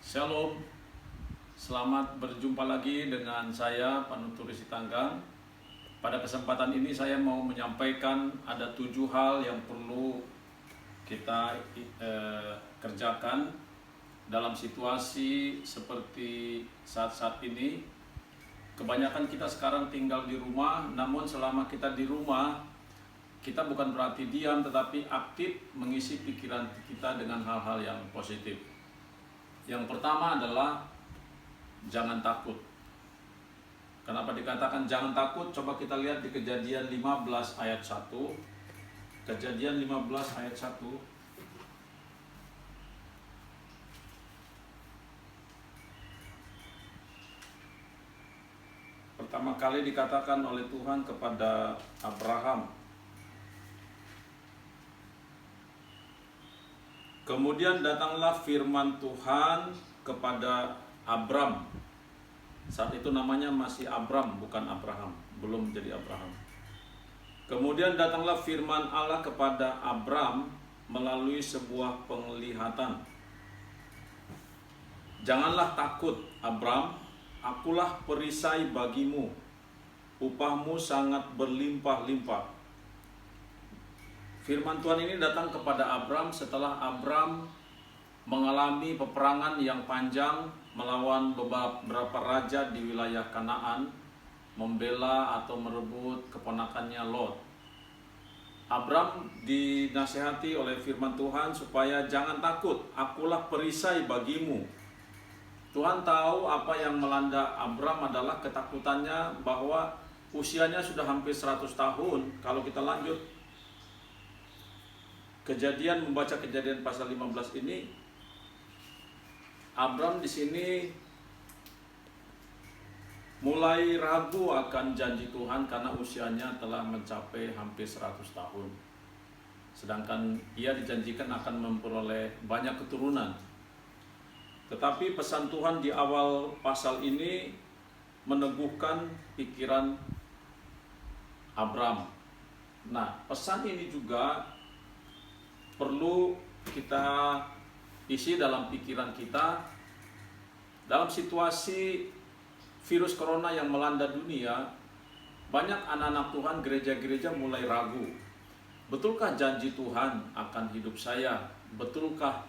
Shalom, selamat berjumpa lagi dengan saya Panutur Sitanggang. Pada kesempatan ini saya mau menyampaikan ada 7 hal yang perlu kita kerjakan dalam situasi seperti saat-saat ini. Kebanyakan kita sekarang tinggal di rumah, namun selama kita di rumah, kita bukan berarti diam, tetapi aktif mengisi pikiran kita dengan hal-hal yang positif. Yang pertama adalah jangan takut. Kenapa dikatakan jangan takut? Coba kita lihat di Kejadian 15 ayat 1. Kejadian 15 ayat 1. Pertama kali dikatakan oleh Tuhan kepada Abraham. Kemudian datanglah firman Tuhan kepada Abram. Saat itu namanya masih Abram, bukan Abraham, belum jadi Abraham. Kemudian datanglah firman Allah kepada Abram melalui sebuah penglihatan. Janganlah takut, Abram, akulah perisai bagimu, upahmu sangat berlimpah-limpah. Firman Tuhan ini datang kepada Abram setelah Abram mengalami peperangan yang panjang melawan beberapa raja di wilayah Kanaan, membela atau merebut keponakannya Lot. Abram dinasihati oleh firman Tuhan supaya jangan takut, akulah perisai bagimu. Tuhan tahu apa yang melanda Abram adalah ketakutannya bahwa usianya sudah hampir 100 tahun. Kalau kita lanjut membaca Kejadian pasal 15 ini, Abram di sini mulai ragu akan janji Tuhan karena usianya telah mencapai hampir 100 tahun. Sedangkan ia dijanjikan akan memperoleh banyak keturunan. Tetapi pesan Tuhan di awal pasal ini meneguhkan pikiran Abram. Nah, pesan ini juga perlu kita isi dalam pikiran kita dalam situasi virus corona yang melanda dunia. Banyak anak-anak Tuhan, gereja-gereja mulai ragu. Betulkah janji Tuhan akan hidup saya? Betulkah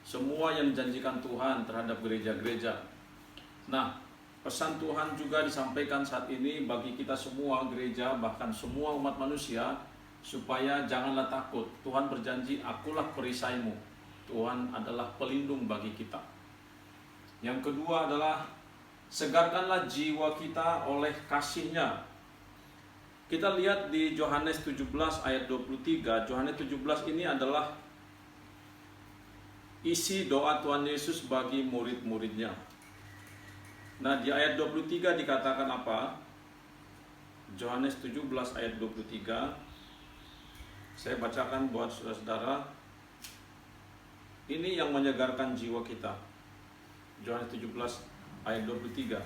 semua yang dijanjikan Tuhan terhadap gereja-gereja? Nah, pesan Tuhan juga disampaikan saat ini bagi kita semua gereja, bahkan semua umat manusia, supaya janganlah takut. Tuhan berjanji, akulah perisaimu. Tuhan adalah pelindung bagi kita. Yang kedua adalah segarkanlah jiwa kita oleh kasih-Nya. Kita lihat di Yohanes 17 ayat 23. Yohanes 17 ini adalah isi doa Tuhan Yesus bagi murid-muridnya. Nah, di ayat 23 dikatakan apa? Yohanes 17 ayat 23. Saya bacakan buat saudara-saudara. Ini yang menyegarkan jiwa kita. Yohanes 17 ayat 23.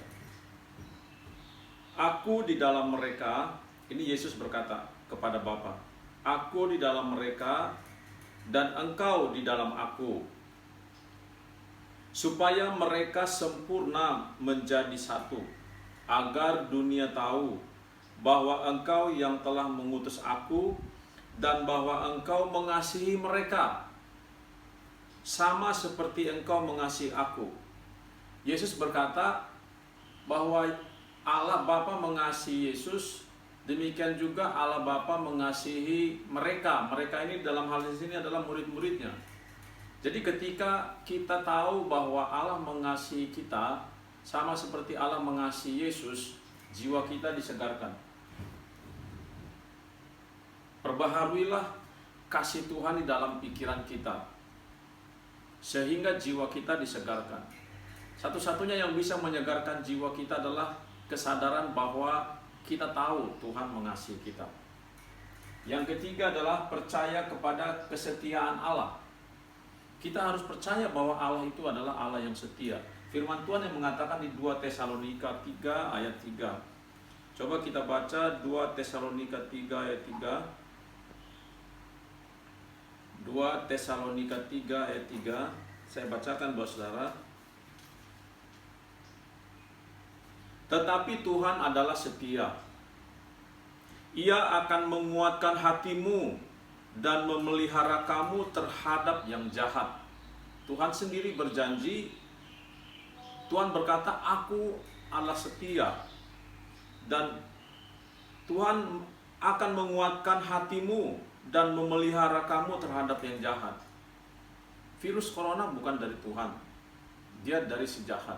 Aku di dalam mereka, ini Yesus berkata kepada Bapa, aku di dalam mereka dan engkau di dalam aku, supaya mereka sempurna menjadi satu, agar dunia tahu bahwa engkau yang telah mengutus aku dan bahwa engkau mengasihi mereka sama seperti engkau mengasihi aku. Yesus berkata bahwa Allah Bapa mengasihi Yesus, demikian juga Allah Bapa mengasihi mereka. Mereka ini dalam hal ini adalah murid-muridnya. Jadi ketika kita tahu bahwa Allah mengasihi kita sama seperti Allah mengasihi Yesus, jiwa kita disegarkan. Perbaharuilah kasih Tuhan di dalam pikiran kita, sehingga jiwa kita disegarkan. Satu-satunya yang bisa menyegarkan jiwa kita adalah kesadaran bahwa kita tahu Tuhan mengasihi kita. Yang ketiga adalah percaya kepada kesetiaan Allah. Kita harus percaya bahwa Allah itu adalah Allah yang setia. Firman Tuhan yang mengatakan di 2 Tesalonika 3 ayat 3. Coba kita baca 2 Tesalonika 3 ayat 3. 2 Tesalonika 3 ayat 3. Saya bacakan buat saudara. Tetapi Tuhan adalah setia. Ia akan menguatkan hatimu dan memelihara kamu terhadap yang jahat. Tuhan sendiri berjanji, Tuhan berkata, aku adalah setia. Dan Tuhan akan menguatkan hatimu dan memelihara kamu terhadap yang jahat. Virus corona bukan dari Tuhan, dia dari si jahat.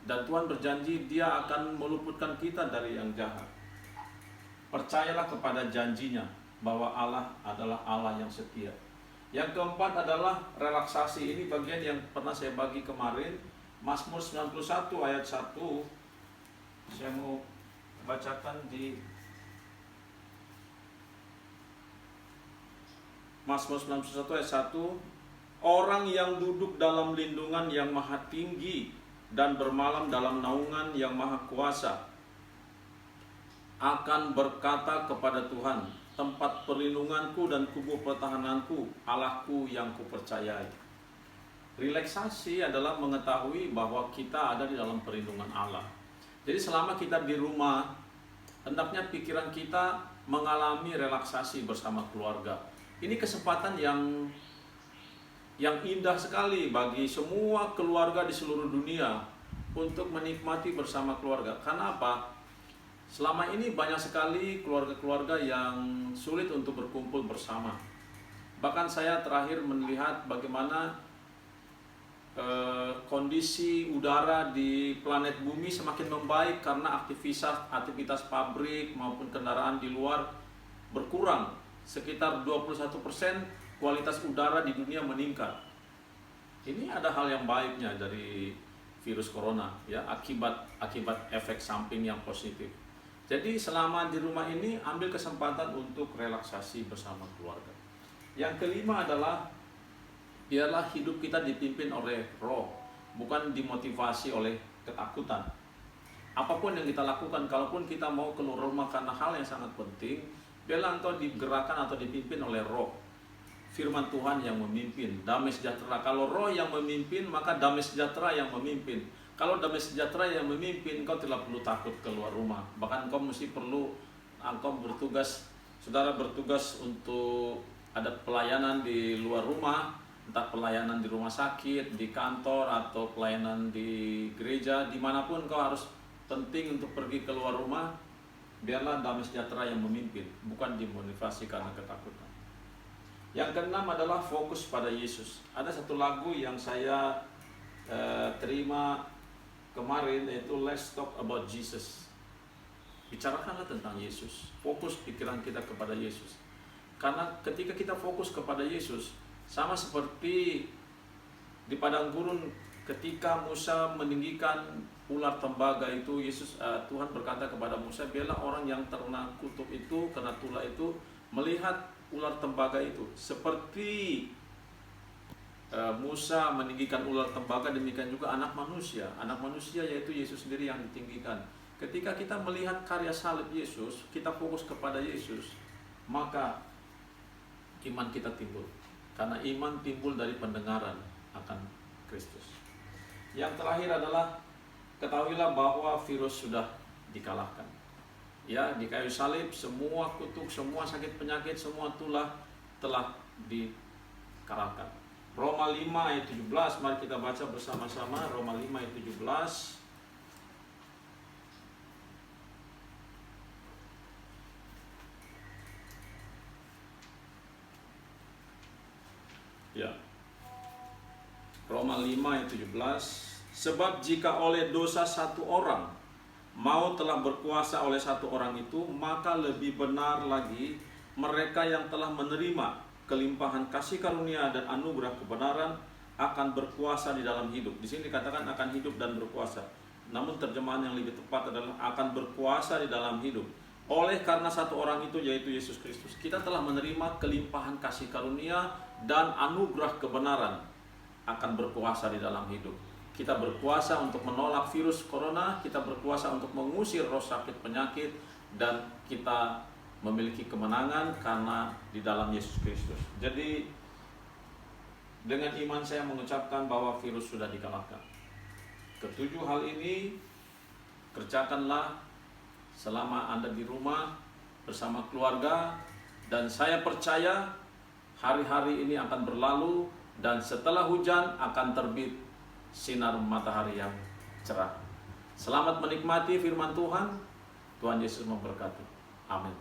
Dan Tuhan berjanji dia akan meluputkan kita dari yang jahat. Percayalah kepada janjinya bahwa Allah adalah Allah yang setia. Yang keempat adalah relaksasi. Ini bagian yang pernah saya bagi kemarin, Mazmur 91 ayat 1. Saya mau bacakan di Mazmur 91 ayat 1. Orang yang duduk dalam lindungan yang maha tinggi dan bermalam dalam naungan yang maha kuasa akan berkata kepada Tuhan, tempat perlindunganku dan kubu pertahananku, Allahku yang kupercayai. Relaksasi adalah mengetahui bahwa kita ada di dalam perlindungan Allah. Jadi selama kita di rumah, hendaknya pikiran kita mengalami relaksasi bersama keluarga. Ini kesempatan yang indah sekali bagi semua keluarga di seluruh dunia untuk menikmati bersama keluarga. Karena apa? Selama ini banyak sekali keluarga-keluarga yang sulit untuk berkumpul bersama. Bahkan saya terakhir melihat bagaimana kondisi udara di planet bumi semakin membaik karena aktivitas pabrik maupun kendaraan di luar berkurang. Sekitar 21% kualitas udara di dunia meningkat. Ini ada hal yang baiknya dari virus corona, ya, akibat efek samping yang positif. Jadi selama di rumah ini ambil kesempatan untuk relaksasi bersama keluarga. Yang kelima adalah biarlah hidup kita dipimpin oleh Roh, bukan dimotivasi oleh ketakutan. Apapun yang kita lakukan, kalaupun kita mau keluar rumah karena hal yang sangat penting, biarlah engkau digerakkan atau dipimpin oleh Roh. Firman Tuhan yang memimpin, damai sejahtera. Kalau Roh yang memimpin, maka damai sejahtera yang memimpin. Kalau damai sejahtera yang memimpin, engkau tidak perlu takut keluar rumah. Bahkan engkau bertugas, saudara bertugas untuk ada pelayanan di luar rumah, entah pelayanan di rumah sakit, di kantor, atau pelayanan di gereja, dimanapun engkau harus penting untuk pergi keluar rumah. Biarlah damai sejahtera yang memimpin, bukan dimotivasi karena ketakutan. Yang keenam adalah fokus pada Yesus. Ada satu lagu yang saya terima kemarin, yaitu Let's Talk About Jesus. Bicarakanlah tentang Yesus. Fokus pikiran kita kepada Yesus. Karena ketika kita fokus kepada Yesus, sama seperti di padang gurun ketika Musa meninggikan ular tembaga itu, Tuhan berkata kepada Musa, biarlah orang yang terkena kutuk itu, kena tulah itu, melihat ular tembaga itu. Seperti Musa meninggikan ular tembaga, demikian juga anak manusia. Anak manusia yaitu Yesus sendiri yang ditinggikan. Ketika kita melihat karya salib Yesus, kita fokus kepada Yesus, maka iman kita timbul. Karena iman timbul dari pendengaran akan Kristus. Yang terakhir adalah ketahuilah bahwa virus sudah dikalahkan. Ya, di kayu salib semua kutuk, semua sakit penyakit, semua tulah telah dikalahkan. Roma 5 ayat 17, mari kita baca bersama-sama. Roma 5 ayat 17. Ya. Roma 5 ayat 17. Sebab jika oleh dosa satu orang maut telah berkuasa oleh satu orang itu, maka lebih benar lagi mereka yang telah menerima kelimpahan kasih karunia dan anugerah kebenaran akan berkuasa di dalam hidup. Di sini dikatakan akan hidup dan berkuasa. Namun terjemahan yang lebih tepat adalah akan berkuasa di dalam hidup. Oleh karena satu orang itu, yaitu Yesus Kristus, kita telah menerima kelimpahan kasih karunia dan anugerah kebenaran akan berkuasa di dalam hidup. Kita berkuasa untuk menolak virus corona, kita berkuasa untuk mengusir roh sakit penyakit, dan kita memiliki kemenangan karena di dalam Yesus Kristus. Jadi dengan iman saya mengucapkan bahwa virus sudah dikalahkan. Ketujuh hal ini kerjakanlah selama Anda di rumah bersama keluarga, dan saya percaya hari-hari ini akan berlalu dan setelah hujan akan terbit sinar matahari yang cerah. Selamat menikmati firman Tuhan. Tuhan Yesus memberkati. Amin.